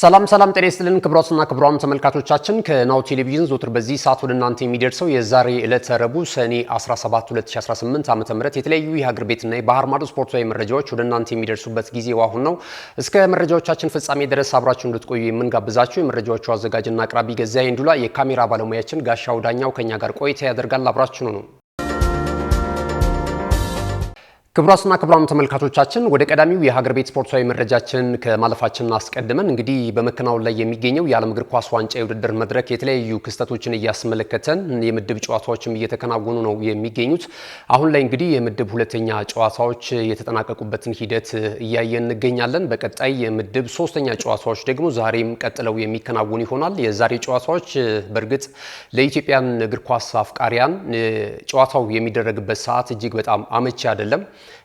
ሰላም ጤና ይስጥልን ክብራትና ክብራም ተመልካቾቻችን ከናሁ ቴሌቪዥን ዞትር በዚህ ሰዓት ወደ እናንተ የሚደርሰው የዛሬ ዕለተ ረቡዕ ሰኔ 17 2018 ዓ.ም የተለያዩ የሀገር ቤትና የባህር ማዶ ስፖርታዊ መረጃዎች ወደ እናንተ የሚደርሱበት ጊዜው አሁን ነው። እስከ መረጃዎቻችን ፍጻሜ ድረስ አብራችሁ እንድትቆዩ የምንጋብዛችሁ የመረጃዎቹ አዘጋጅና አቅራቢ ገዛይ እንዱላ፣ የካሜራ ባለሙያችን ጋሻው ዳኛው ከኛ ጋር ቆይታ ያደርጋል። አብራችሁ ነው። ክብራትና ክብራም ተመልካቾቻችን ወደ ቀዳሚው የሀገር ቤት ስፖርታዊ መረጃችን ከማለፋችን አስቀድመን እንግዲህ በመከናወን ላይ የሚገኘው የዓለም እግር ኳስ ዋንጫ የውድድር መድረክ የተለያዩ ክስተቶችን እያስመለከተን የምድብ ጨዋታዎችም እየተከናወኑ ነው የሚገኙት። አሁን ላይ እንግዲህ የምድብ ሁለተኛ ጨዋታዎች የተጠናቀቁበትን ሂደት እያየን እንገኛለን። በቀጣይ የምድብ ሶስተኛ ጨዋታዎች ደግሞ ዛሬም ቀጥለው የሚከናወኑ ይሆናል። የዛሬ ጨዋታዎች በእርግጥ ለኢትዮጵያን እግር ኳስ አፍቃሪያን ጨዋታው የሚደረግበት ሰዓት እጅግ በጣም አመቺ አይደለም።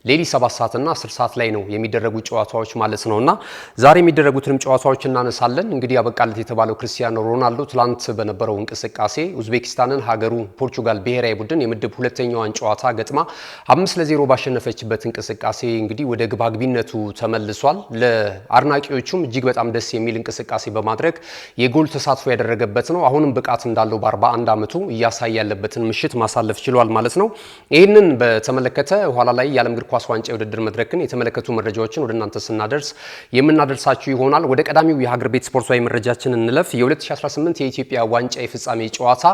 ሌሊት 7 ሰዓት እና 10 ሰዓት ላይ ነው የሚደረጉ ጨዋታዎች ማለት ነውና ዛሬ የሚደረጉትንም ጨዋታዎች እናነሳለን። እንግዲህ ያበቃለት የተባለው ክርስቲያኖ ሮናልዶ ትላንት በነበረው እንቅስቃሴ ኡዝቤኪስታንን ሀገሩ ፖርቹጋል ብሔራዊ ቡድን የምድብ ሁለተኛዋን ጨዋታ ገጥማ 5-0 ባሸነፈችበት እንቅስቃሴ እንግዲህ ወደ ግባግቢነቱ ተመልሷል። ለአድናቂዎቹም እጅግ በጣም ደስ የሚል እንቅስቃሴ በማድረግ የጎል ተሳትፎ ያደረገበት ነው። አሁንም ብቃት እንዳለው በ41 ዓመቱ እያሳየ ያለበትን ምሽት ማሳለፍ ችሏል ማለት ነው። ይህንን በተመለከተ ኋላ ላይ የዓለም እግር ኳስ ዋንጫ የውድድር መድረክን የተመለከቱ መረጃዎችን ወደ እናንተ ስናደርስ የምናደርሳችሁ ይሆናል። ወደ ቀዳሚው የሀገር ቤት ስፖርታዊ መረጃችን እንለፍ። የ2018 የኢትዮጵያ ዋንጫ የፍጻሜ ጨዋታ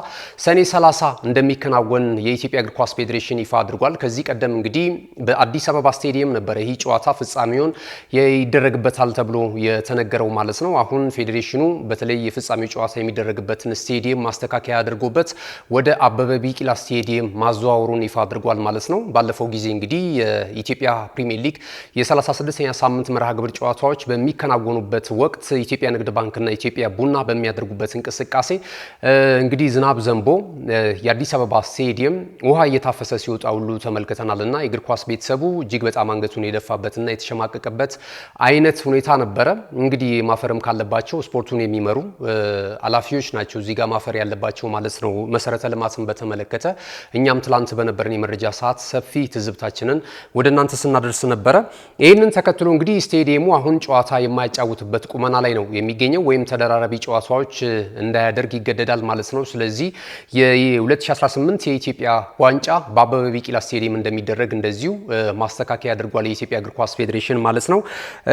ሰኔ 30 እንደሚከናወን የኢትዮጵያ እግር ኳስ ፌዴሬሽን ይፋ አድርጓል። ከዚህ ቀደም እንግዲህ በአዲስ አበባ ስቴዲየም ነበረ ይህ ጨዋታ ፍጻሜውን ይደረግበታል ተብሎ የተነገረው ማለት ነው። አሁን ፌዴሬሽኑ በተለይ የፍጻሜው ጨዋታ የሚደረግበትን ስቴዲየም ማስተካከያ አድርጎበት ወደ አበበ ቢቂላ ስቴዲየም ማዘዋወሩን ይፋ አድርጓል ማለት ነው። ባለፈው ጊዜ እንግዲህ የኢትዮጵያ ፕሪሚየር ሊግ የ36ኛ ሳምንት መርሃ ግብር ጨዋታዎች በሚከናወኑበት ወቅት ኢትዮጵያ ንግድ ባንክና ኢትዮጵያ ቡና በሚያደርጉበት እንቅስቃሴ እንግዲህ ዝናብ ዘንቦ የአዲስ አበባ ስቴዲየም ውሃ እየታፈሰ ሲወጣ ሁሉ ተመልክተናልና የእግር ኳስ ቤተሰቡ እጅግ በጣም አንገቱን የደፋበትና የተሸማቀቀበት አይነት ሁኔታ ነበረ። እንግዲህ ማፈርም ካለባቸው ስፖርቱን የሚመሩ ኃላፊዎች ናቸው እዚህ ጋር ማፈር ያለባቸው ማለት ነው። መሰረተ ልማትን በተመለከተ እኛም ትላንት በነበረን የመረጃ ሰዓት ሰፊ ትዝብታችንን ወደ እናንተ ስናደርስ ነበረ። ይህንን ተከትሎ እንግዲህ ስቴዲየሙ አሁን ጨዋታ የማይጫወትበት ቁመና ላይ ነው የሚገኘው፣ ወይም ተደራራቢ ጨዋታዎች እንዳያደርግ ይገደዳል ማለት ነው። ስለዚህ የ2018 የኢትዮጵያ ዋንጫ በአበበ ቢቂላ ስቴዲየም እንደሚደረግ እንደዚሁ ማስተካከያ አድርጓል የኢትዮጵያ እግር ኳስ ፌዴሬሽን ማለት ነው።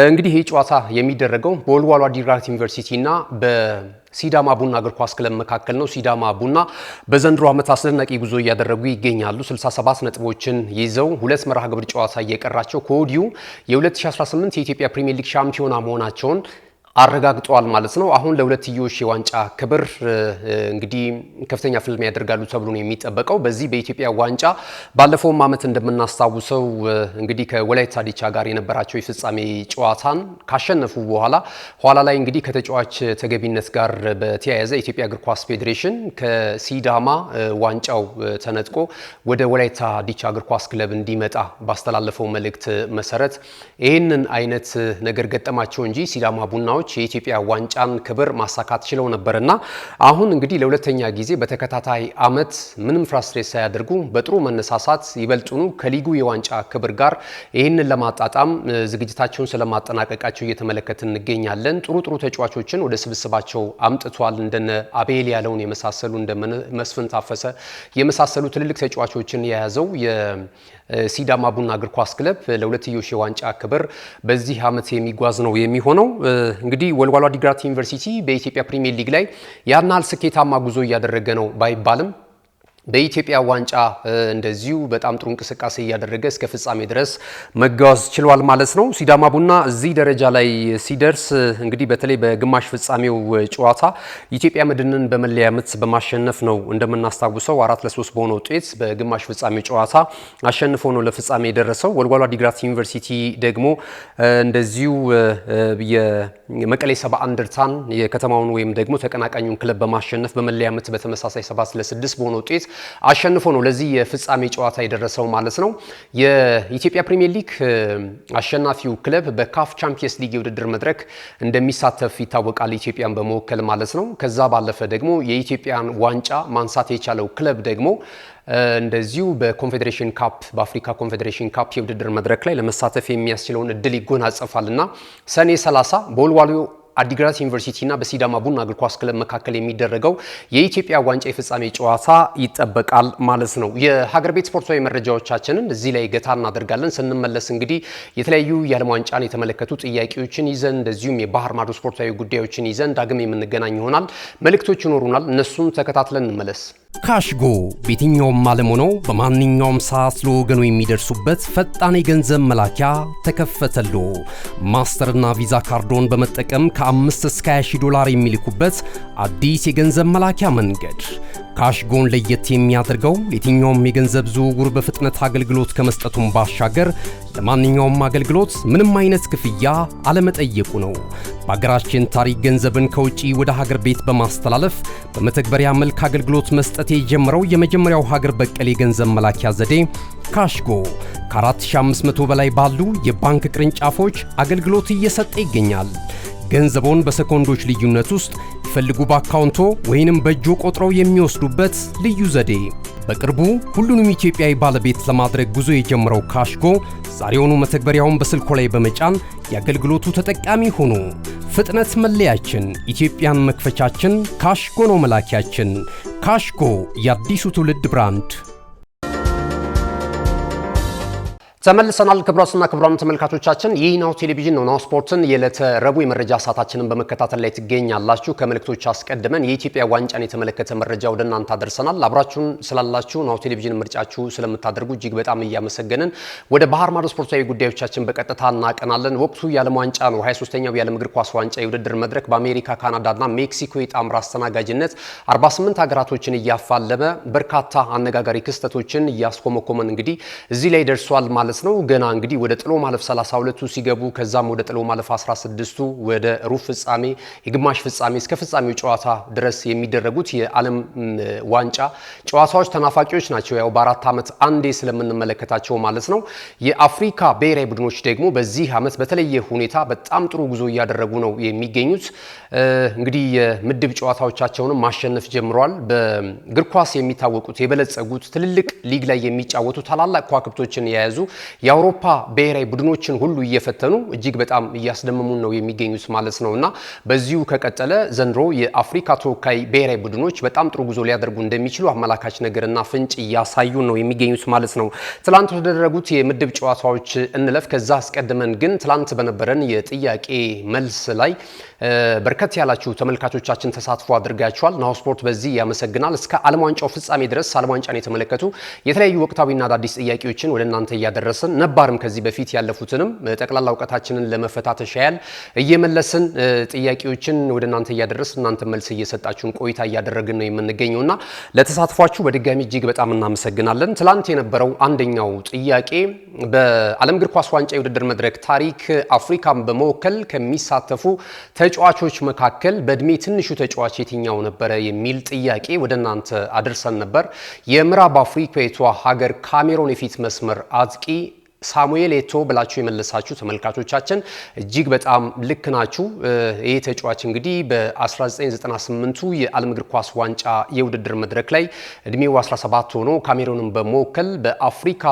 እንግዲህ ይህ ጨዋታ የሚደረገው በወልዋሎ ዓዲግራት ዩኒቨርሲቲ እና ሲዳማ ቡና እግር ኳስ ክለብ መካከል ነው። ሲዳማ ቡና በዘንድሮ ዓመት አስደናቂ ጉዞ እያደረጉ ይገኛሉ። 67 ነጥቦችን ይዘው ሁለት መርሃ ግብር ጨዋታ እየቀራቸው ከወዲሁ የ2018 የኢትዮጵያ ፕሪሚየር ሊግ ሻምፒዮና መሆናቸውን አረጋግጠዋል ማለት ነው። አሁን ለሁለትዮሽ የዋንጫ ክብር እንግዲህ ከፍተኛ ፍልሚያ ያደርጋሉ ተብሎ ነው የሚጠበቀው። በዚህ በኢትዮጵያ ዋንጫ ባለፈው ዓመት እንደምናስታውሰው እንግዲህ ከወላይታ ዲቻ ጋር የነበራቸው የፍጻሜ ጨዋታን ካሸነፉ በኋላ ኋላ ላይ እንግዲህ ከተጫዋች ተገቢነት ጋር በተያያዘ የኢትዮጵያ እግር ኳስ ፌዴሬሽን ከሲዳማ ዋንጫው ተነጥቆ ወደ ወላይታ ዲቻ እግር ኳስ ክለብ እንዲመጣ ባስተላለፈው መልእክት መሰረት ይህንን አይነት ነገር ገጠማቸው እንጂ ሲዳማ ቡናዎች የኢትዮጵያ ዋንጫን ክብር ማሳካት ችለው ነበርና አሁን እንግዲህ ለሁለተኛ ጊዜ በተከታታይ ዓመት ምንም ፍራስትሬት ሳያደርጉ በጥሩ መነሳሳት ይበልጡኑ ከሊጉ የዋንጫ ክብር ጋር ይህንን ለማጣጣም ዝግጅታቸውን ስለማጠናቀቃቸው እየተመለከትን እንገኛለን። ጥሩ ተጫዋቾችን ወደ ስብስባቸው አምጥቷል። እንደነ አቤል ያለውን የመሳሰሉ እንደ መስፍን ታፈሰ የመሳሰሉ ትልልቅ ተጫዋቾችን የያዘው ሲዳማ ቡና እግር ኳስ ክለብ ለሁለትዮሽ የዋንጫ ክብር በዚህ ዓመት የሚጓዝ ነው የሚሆነው። እንግዲህ ወልዋሎ ዓዲግራት ዩኒቨርሲቲ በኢትዮጵያ ፕሪሚየር ሊግ ላይ ያን ያህል ስኬታማ ጉዞ እያደረገ ነው ባይባልም በኢትዮጵያ ዋንጫ እንደዚሁ በጣም ጥሩ እንቅስቃሴ እያደረገ እስከ ፍጻሜ ድረስ መጓዝ ችሏል ማለት ነው። ሲዳማ ቡና እዚህ ደረጃ ላይ ሲደርስ እንግዲህ በተለይ በግማሽ ፍጻሜው ጨዋታ ኢትዮጵያ መድንን በመለያ ምት በማሸነፍ ነው እንደምናስታውሰው 4-3 በሆነ ውጤት በግማሽ ፍጻሜው ጨዋታ አሸንፎ ነው ለፍጻሜ የደረሰው። ወልዋሎ ዓዲግራት ዩኒቨርሲቲ ደግሞ እንደዚሁ የመቀሌ 70 እንደርታን የከተማውን ወይም ደግሞ ተቀናቃኙን ክለብ በማሸነፍ በመለያ ምት በተመሳሳይ 7-6 በሆነ ውጤት አሸንፎ ነው ለዚህ የፍጻሜ ጨዋታ የደረሰው ማለት ነው። የኢትዮጵያ ፕሪሚየር ሊግ አሸናፊው ክለብ በካፍ ቻምፒየንስ ሊግ የውድድር መድረክ እንደሚሳተፍ ይታወቃል፣ ኢትዮጵያን በመወከል ማለት ነው። ከዛ ባለፈ ደግሞ የኢትዮጵያን ዋንጫ ማንሳት የቻለው ክለብ ደግሞ እንደዚሁ በኮንፌዴሬሽን ካፕ በአፍሪካ ኮንፌዴሬሽን ካፕ የውድድር መድረክ ላይ ለመሳተፍ የሚያስችለውን እድል ይጎናጸፋልና ሰኔ 30 በወልዋሎ አዲግራት ዩኒቨርሲቲና በሲዳማ ቡና እግር ኳስ ክለብ መካከል የሚደረገው የኢትዮጵያ ዋንጫ የፍጻሜ ጨዋታ ይጠበቃል ማለት ነው። የሀገር ቤት ስፖርታዊ መረጃዎቻችንን እዚህ ላይ ገታ እናደርጋለን። ስንመለስ እንግዲህ የተለያዩ የዓለም ዋንጫን የተመለከቱ ጥያቄዎችን ይዘን እንደዚሁም የባህር ማዶ ስፖርታዊ ጉዳዮችን ይዘን ዳግም የምንገናኝ ይሆናል። መልእክቶች ይኖሩናል። እነሱን ተከታትለን እንመለስ። ካሽጎ በየትኛውም ዓለም ሆነው በማንኛውም ሰዓት ለወገኑ የሚደርሱበት ፈጣን የገንዘብ መላኪያ ተከፈተሎ። ማስተርና ቪዛ ካርዶን በመጠቀም ከ5 እስከ 20 ዶላር የሚልኩበት አዲስ የገንዘብ መላኪያ መንገድ። ካሽጎን ለየት የሚያደርገው የትኛውም የገንዘብ ዝውውር በፍጥነት አገልግሎት ከመስጠቱም ባሻገር ለማንኛውም አገልግሎት ምንም አይነት ክፍያ አለመጠየቁ ነው። በሀገራችን ታሪክ ገንዘብን ከውጪ ወደ ሀገር ቤት በማስተላለፍ በመተግበሪያ መልክ አገልግሎት መስጠት የጀመረው የመጀመሪያው ሀገር በቀል የገንዘብ መላኪያ ዘዴ ካሽጎ ከ4500 በላይ ባሉ የባንክ ቅርንጫፎች አገልግሎት እየሰጠ ይገኛል። ገንዘቦን በሰኮንዶች ልዩነት ውስጥ ይፈልጉ በአካውንቶ ወይንም በእጆ ቆጥረው የሚወስዱበት ልዩ ዘዴ። በቅርቡ ሁሉንም ኢትዮጵያዊ ባለቤት ለማድረግ ጉዞ የጀመረው ካሽጎ ዛሬውኑ መተግበሪያውን በስልኮ ላይ በመጫን የአገልግሎቱ ተጠቃሚ ሆኑ። ፍጥነት መለያችን፣ ኢትዮጵያን መክፈቻችን፣ ካሽጎ ነው መላኪያችን። ካሽጎ የአዲሱ ትውልድ ብራንድ። ተመልሰናል። ክቡራትና ክቡራን ተመልካቾቻችን ይህ ናሁ ቴሌቪዥን ነው። ናሁ ስፖርትን የዕለተ ረቡዕ የመረጃ ሰዓታችንን በመከታተል ላይ ትገኛላችሁ። ከመልእክቶች አስቀድመን የኢትዮጵያ ዋንጫን የተመለከተ መረጃ ወደ እናንተ አደርሰናል። አብራችሁን ስላላችሁ ናሁ ቴሌቪዥን ምርጫችሁ ስለምታደርጉ እጅግ በጣም እያመሰገንን ወደ ባህር ማዶ ስፖርታዊ ጉዳዮቻችን በቀጥታ እናቀናለን። ወቅቱ የዓለም ዋንጫ ነው። 23ኛው የዓለም እግር ኳስ ዋንጫ የውድድር መድረክ በአሜሪካ፣ ካናዳና ሜክሲኮ የጣምራ አስተናጋጅነት 48 ሀገራቶችን እያፋለመ በርካታ አነጋጋሪ ክስተቶችን እያስኮመኮመን እንግዲህ እዚህ ላይ ደርሷል ማለት ነው። ገና እንግዲህ ወደ ጥሎ ማለፍ 32ቱ ሲገቡ ከዛም ወደ ጥሎ ማለፍ 16ቱ ወደ ሩብ ፍጻሜ፣ የግማሽ ፍጻሜ እስከ ፍጻሜው ጨዋታ ድረስ የሚደረጉት የዓለም ዋንጫ ጨዋታዎች ተናፋቂዎች ናቸው። ያው በአራት ዓመት አንዴ ስለምንመለከታቸው ማለት ነው። የአፍሪካ ብሔራዊ ቡድኖች ደግሞ በዚህ ዓመት በተለየ ሁኔታ በጣም ጥሩ ጉዞ እያደረጉ ነው የሚገኙት። እንግዲህ የምድብ ጨዋታዎቻቸውንም ማሸነፍ ጀምረዋል። በእግር ኳስ የሚታወቁት የበለጸጉት ትልልቅ ሊግ ላይ የሚጫወቱ ታላላቅ ከዋክብቶችን የያዙ የአውሮፓ ብሔራዊ ቡድኖችን ሁሉ እየፈተኑ እጅግ በጣም እያስደመሙን ነው የሚገኙት ማለት ነውና በዚሁ ከቀጠለ ዘንድሮ የአፍሪካ ተወካይ ብሔራዊ ቡድኖች በጣም ጥሩ ጉዞ ሊያደርጉ እንደሚችሉ አመላካች ነገርና ፍንጭ እያሳዩ ነው የሚገኙት ማለት ነው። ትላንት ወደደረጉት የምድብ ጨዋታዎች እንለፍ። ከዛ አስቀድመን ግን ትላንት በነበረን የጥያቄ መልስ ላይ በርከት ያላችሁ ተመልካቾቻችን ተሳትፎ አድርጋችኋል። ናሁ ስፖርት በዚህ ያመሰግናል። እስከ ዓለም ዋንጫው ፍጻሜ ድረስ ዓለም ዋንጫን የተመለከቱ የተለያዩ ወቅታዊና አዳዲስ ጥያቄዎችን ወደ እናንተ እያደረስን ነባርም ከዚህ በፊት ያለፉትንም ጠቅላላ እውቀታችንን ለመፈታተሽ ያህል እየመለስን ጥያቄዎችን ወደ እናንተ እያደረስን እናንተ መልስ እየሰጣችሁን ቆይታ እያደረግን ነው የምንገኘውና ለተሳትፏችሁ በድጋሚ እጅግ በጣም እናመሰግናለን። ትላንት የነበረው አንደኛው ጥያቄ በዓለም እግር ኳስ ዋንጫ የውድድር መድረክ ታሪክ አፍሪካን በመወከል ከሚሳተፉ ተጫዋቾች መካከል በእድሜ ትንሹ ተጫዋች የትኛው ነበረ የሚል ጥያቄ ወደ እናንተ አድርሰን ነበር። የምዕራብ አፍሪካዊቷ ሀገር ካሜሮን የፊት መስመር አጥቂ ሳሙኤል ኤቶ ብላችሁ የመለሳችሁ ተመልካቾቻችን እጅግ በጣም ልክ ናችሁ። ይህ ተጫዋች እንግዲህ በ1998ቱ የዓለም እግር ኳስ ዋንጫ የውድድር መድረክ ላይ እድሜው 17 ሆኖ ካሜሩንን በመወከል በአፍሪካ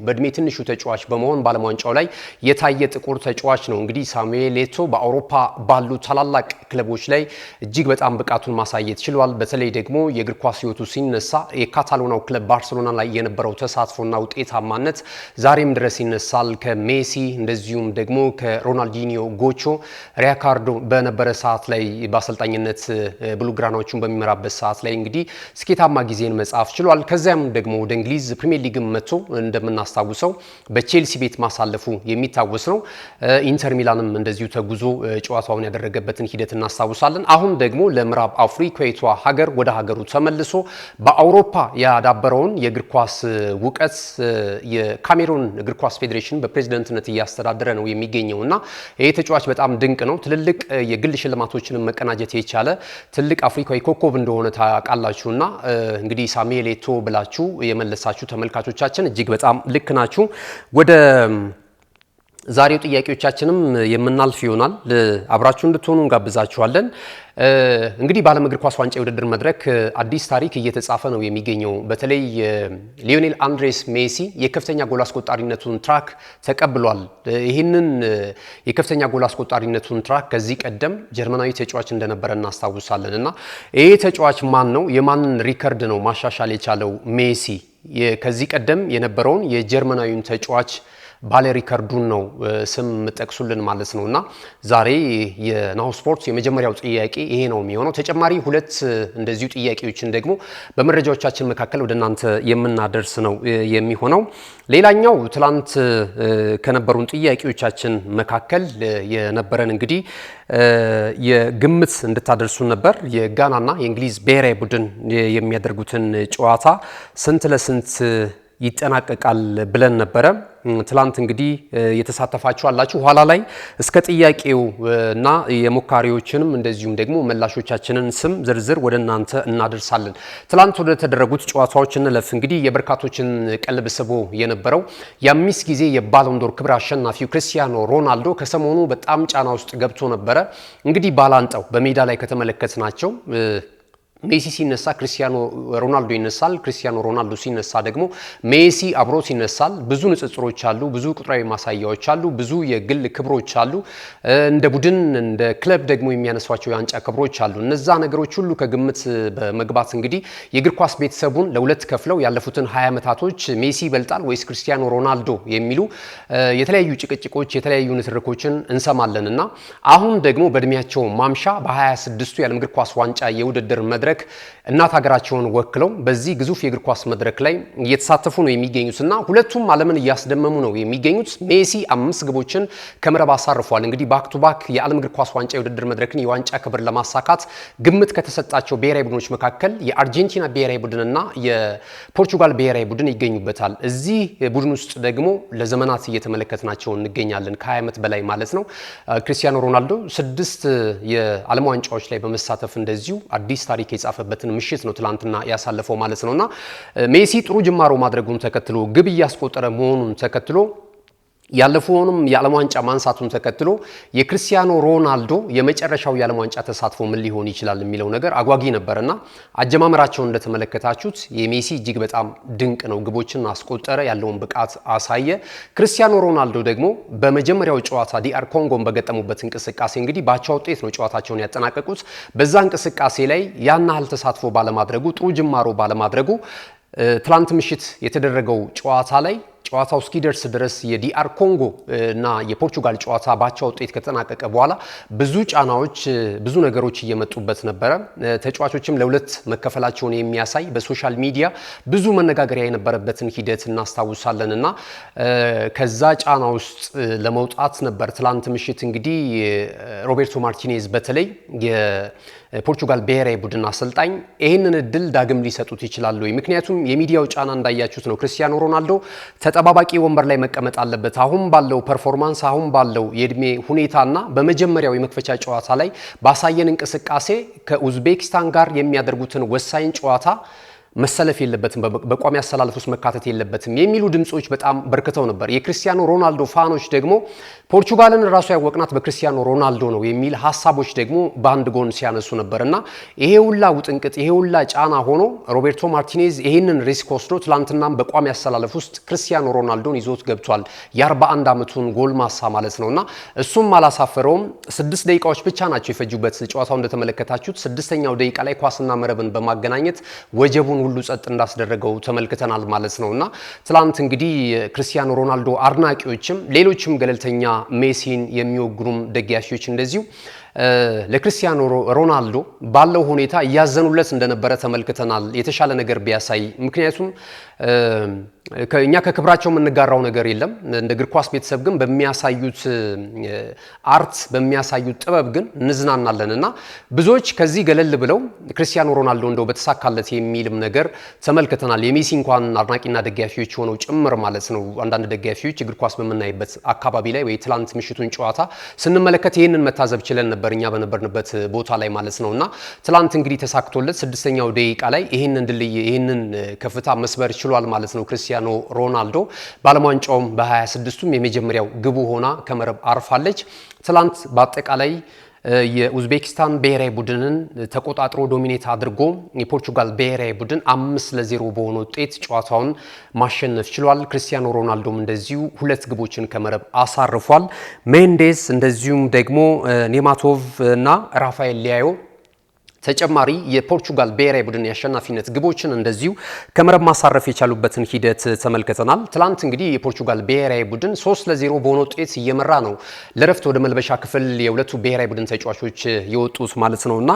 በእድሜ ትንሹ ተጫዋች በመሆን በዓለም ዋንጫው ላይ የታየ ጥቁር ተጫዋች ነው። እንግዲህ ሳሙኤል ኤቶ በአውሮፓ ባሉ ታላላቅ ክለቦች ላይ እጅግ በጣም ብቃቱን ማሳየት ችሏል። በተለይ ደግሞ የእግር ኳስ ሕይወቱ ሲነሳ የካታሎናው ክለብ ባርሴሎና ላይ የነበረው ተሳትፎና ውጤታማነት ዛሬም ድረስ ይነሳል። ከሜሲ እንደዚሁም ደግሞ ከሮናልዲኒዮ ጎቾ ሪካርዶ በነበረ ሰዓት ላይ በአሰልጣኝነት ብሉግራናዎቹን በሚመራበት ሰዓት ላይ እንግዲህ ስኬታማ ጊዜን መጻፍ ችሏል። ከዚያም ደግሞ ወደ እንግሊዝ ፕሪሚየር ሊግም መጥቶ እንደምናስታውሰው በቼልሲ ቤት ማሳለፉ የሚታወስ ነው። ኢንተር ሚላንም እንደዚሁ ተጉዞ ጨዋታውን ያደረገበትን ሂደት እናስታውሳለን። አሁን ደግሞ ለምዕራብ አፍሪካዊቷ ሀገር ወደ ሀገሩ ተመልሶ በአውሮፓ ያዳበረውን የእግር ኳስ እውቀት የካሜሩን እግር ኳስ ፌዴሬሽን በፕሬዝዳንትነት እያስተዳደረ ነው የሚገኘውና ይሄ ተጫዋች በጣም ድንቅ ነው። ትልልቅ የግል ሽልማቶችን መቀናጀት የቻለ ትልቅ አፍሪካዊ ኮከብ እንደሆነ ታውቃላችሁና እንግዲህ ሳሙኤል ኤቶ ብላችሁ የመለሳችሁ ተመልካቾቻችን እጅግ በጣም ልክ ናችሁ። ወደ ዛሬው ጥያቄዎቻችንም የምናልፍ ይሆናል። አብራችሁ እንድትሆኑ እንጋብዛችኋለን። እንግዲህ በዓለም እግር ኳስ ዋንጫ የውድድር መድረክ አዲስ ታሪክ እየተጻፈ ነው የሚገኘው። በተለይ ሊዮኔል አንድሬስ ሜሲ የከፍተኛ ጎል አስቆጣሪነቱን ትራክ ተቀብሏል። ይህንን የከፍተኛ ጎል አስቆጣሪነቱን ትራክ ከዚህ ቀደም ጀርመናዊ ተጫዋች እንደነበረ እናስታውሳለን እና ይሄ ተጫዋች ማን ነው? የማንን ሪከርድ ነው ማሻሻል የቻለው ሜሲ? ከዚህ ቀደም የነበረውን የጀርመናዊውን ተጫዋች ባለ ሪከርዱን ነው ስም ጠቅሱልን ማለት ነውና ዛሬ የናሁ ስፖርት የመጀመሪያው ጥያቄ ይሄ ነው የሚሆነው። ተጨማሪ ሁለት እንደዚሁ ጥያቄዎችን ደግሞ በመረጃዎቻችን መካከል ወደ እናንተ የምናደርስ ነው የሚሆነው። ሌላኛው ትላንት ከነበሩን ጥያቄዎቻችን መካከል የነበረን እንግዲህ የግምት እንድታደርሱ ነበር። የጋናና የእንግሊዝ ብሔራዊ ቡድን የሚያደርጉትን ጨዋታ ስንት ለስንት ይጠናቀቃል ብለን ነበረ። ትላንት እንግዲህ የተሳተፋችሁ አላችሁ። ኋላ ላይ እስከ ጥያቄው እና የሞካሪዎችንም እንደዚሁም ደግሞ መላሾቻችንን ስም ዝርዝር ወደ እናንተ እናደርሳለን። ትላንት ወደ ተደረጉት ጨዋታዎች እንለፍ። እንግዲህ የበርካቶችን ቀልብ ስቦ የነበረው የ5 ጊዜ የባሎንዶር ክብር አሸናፊው ክርስቲያኖ ሮናልዶ ከሰሞኑ በጣም ጫና ውስጥ ገብቶ ነበረ። እንግዲህ ባላንጣው በሜዳ ላይ ከተመለከትናቸው ሜሲ ሲነሳ ክርስቲያኖ ሮናልዶ ይነሳል። ክርስቲያኖ ሮናልዶ ሲነሳ ደግሞ ሜሲ አብሮት ይነሳል። ብዙ ንጽጽሮች አሉ፣ ብዙ ቁጥራዊ ማሳያዎች አሉ፣ ብዙ የግል ክብሮች አሉ። እንደ ቡድን እንደ ክለብ ደግሞ የሚያነሷቸው የዋንጫ ክብሮች አሉ። እነዛ ነገሮች ሁሉ ከግምት በመግባት እንግዲህ የእግር ኳስ ቤተሰቡን ለሁለት ከፍለው ያለፉትን 20 ዓመታቶች ሜሲ ይበልጣል ወይስ ክርስቲያኖ ሮናልዶ የሚሉ የተለያዩ ጭቅጭቆች፣ የተለያዩ ንትርኮችን እንሰማለን እና አሁን ደግሞ በእድሜያቸው ማምሻ በ26ቱ የዓለም እግር ኳስ ዋንጫ የውድድር መድረክ እናት ሀገራቸውን ወክለው በዚህ ግዙፍ የእግር ኳስ መድረክ ላይ እየተሳተፉ ነው የሚገኙትና ሁለቱም ዓለምን እያስደመሙ ነው የሚገኙት። ሜሲ 5 ግቦችን ከመረብ አሳርፏል። እንግዲህ ባክ ቱ ባክ የዓለም እግር ኳስ ዋንጫ የውድድር መድረክን የዋንጫ ክብር ለማሳካት ግምት ከተሰጣቸው ብሔራዊ ቡድኖች መካከል የአርጀንቲና ብሔራዊ ቡድንና የፖርቹጋል ብሔራዊ ቡድን ይገኙበታል። እዚህ ቡድን ውስጥ ደግሞ ለዘመናት እየተመለከትናቸው እንገኛለን፣ ከ20 ዓመት በላይ ማለት ነው። ክርስቲያኖ ሮናልዶ 6 የዓለም ዋንጫዎች ላይ በመሳተፍ እንደዚሁ አዲስ ታሪክ የጻፈበትን ምሽት ነው ትላንትና ያሳለፈው ማለት ነውና ሜሲ ጥሩ ጅማሮ ማድረጉን ተከትሎ ግብ እያስቆጠረ መሆኑን ተከትሎ ያለፈውንም የዓለም ዋንጫ ማንሳቱን ተከትሎ የክርስቲያኖ ሮናልዶ የመጨረሻው የዓለም ዋንጫ ተሳትፎ ምን ሊሆን ይችላል የሚለው ነገር አጓጊ ነበርና አጀማመራቸውን እንደተመለከታችሁት የሜሲ እጅግ በጣም ድንቅ ነው። ግቦችን አስቆጠረ፣ ያለውን ብቃት አሳየ። ክርስቲያኖ ሮናልዶ ደግሞ በመጀመሪያው ጨዋታ ዲአር ኮንጎን በገጠሙበት እንቅስቃሴ እንግዲህ ባቻ ውጤት ነው ጨዋታቸውን ያጠናቀቁት። በዛ እንቅስቃሴ ላይ ያን ያህል ተሳትፎ ባለማድረጉ፣ ጥሩ ጅማሮ ባለማድረጉ ትላንት ምሽት የተደረገው ጨዋታ ላይ ጨዋታው እስኪደርስ ድረስ የዲአር ኮንጎ እና የፖርቹጋል ጨዋታ ባቻ ውጤት ከተጠናቀቀ በኋላ ብዙ ጫናዎች፣ ብዙ ነገሮች እየመጡበት ነበረ። ተጫዋቾችም ለሁለት መከፈላቸውን የሚያሳይ በሶሻል ሚዲያ ብዙ መነጋገሪያ የነበረበትን ሂደት እናስታውሳለን እና ከዛ ጫና ውስጥ ለመውጣት ነበር ትላንት ምሽት እንግዲህ ሮቤርቶ ማርቲኔዝ በተለይ የፖርቹጋል ብሔራዊ ቡድን አሰልጣኝ ይህንን እድል ዳግም ሊሰጡት ይችላሉ። ምክንያቱም የሚዲያው ጫና እንዳያችሁት ነው። ክርስቲያኖ ሮናልዶ ተጠባባቂ ወንበር ላይ መቀመጥ አለበት። አሁን ባለው ፐርፎርማንስ፣ አሁን ባለው የእድሜ ሁኔታና በመጀመሪያው የመክፈቻ ጨዋታ ላይ ባሳየን እንቅስቃሴ ከኡዝቤኪስታን ጋር የሚያደርጉትን ወሳኝ ጨዋታ መሰለፍ የለበትም፣ በቋሚ አሰላለፍ ውስጥ መካተት የለበትም የሚሉ ድምጾች በጣም በርክተው ነበር። የክርስቲያኖ ሮናልዶ ፋኖች ደግሞ ፖርቹጋልን ራሱ ያወቅናት በክርስቲያኖ ሮናልዶ ነው የሚል ሀሳቦች ደግሞ በአንድ ጎን ሲያነሱ ነበርና ይሄ ሁላ ውጥንቅጥ፣ ይሄ ሁላ ጫና ሆኖ ሮቤርቶ ማርቲኔዝ ይህንን ሪስክ ወስዶ ትላንትናም በቋሚ አሰላለፍ ውስጥ ክርስቲያኖ ሮናልዶን ይዞት ገብቷል። የ41 ዓመቱን ጎልማሳ ማለት ነውና እሱም አላሳፈረውም። 6 ደቂቃዎች ብቻ ናቸው የፈጁበት ጨዋታው እንደተመለከታችሁት። 6ኛው ደቂቃ ላይ ኳስና መረብን በማገናኘት ወጀቡን ሁሉ ጸጥ እንዳስደረገው ተመልክተናል ማለት ነውና ትላንት እንግዲህ ክርስቲያኖ ሮናልዶ አድናቂዎችም ሌሎችም ገለልተኛ ሜሲን የሚወግሩም ደጋፊዎች እንደዚሁ ለክርስቲያኖ ሮናልዶ ባለው ሁኔታ እያዘኑለት እንደነበረ ተመልክተናል። የተሻለ ነገር ቢያሳይ፣ ምክንያቱም እኛ ከክብራቸው የምንጋራው ነገር የለም። እንደ እግር ኳስ ቤተሰብ ግን በሚያሳዩት አርት በሚያሳዩት ጥበብ ግን እንዝናናለን እና ብዙዎች ከዚህ ገለል ብለው ክርስቲያኖ ሮናልዶ እንደው በተሳካለት የሚልም ነገር ተመልክተናል። የሜሲ እንኳን አድናቂና ደጋፊዎች ሆነው ጭምር ማለት ነው። አንዳንድ ደጋፊዎች እግር ኳስ በምናይበት አካባቢ ላይ ወይ ትላንት ምሽቱን ጨዋታ ስንመለከት ይህንን መታዘብ ችለን ነበር። ነበር እኛ በነበርንበት ቦታ ላይ ማለት ነውና ትላንት እንግዲህ ተሳክቶለት 6ኛው ደቂቃ ላይ ይሄንን ከፍታ መስበር ችሏል ማለት ነው። ክርስቲያኖ ሮናልዶ በዓለም ዋንጫውም በ26ቱም የመጀመሪያው ግቡ ሆና ከመረብ አርፋለች። ትላንት በአጠቃላይ የኡዝቤኪስታን ብሔራዊ ቡድንን ተቆጣጥሮ ዶሚኔት አድርጎ የፖርቹጋል ብሔራዊ ቡድን 5-0 በሆነ ውጤት ጨዋታውን ማሸነፍ ችሏል። ክርስቲያኖ ሮናልዶም እንደዚሁ 2 ግቦችን ከመረብ አሳርፏል። ሜንዴስ እንደዚሁም ደግሞ ኔማቶቭ እና ራፋኤል ሊያዮ ተጨማሪ የፖርቹጋል ብሔራዊ ቡድን የአሸናፊነት ግቦችን እንደዚሁ ከመረብ ማሳረፍ የቻሉበትን ሂደት ተመልክተናል። ትላንት እንግዲህ የፖርቹጋል ብሔራዊ ቡድን 3-0 በሆነ ውጤት እየመራ ነው ለረፍት ወደ መልበሻ ክፍል የሁለቱ ብሔራዊ ቡድን ተጫዋቾች የወጡት ማለት ነውና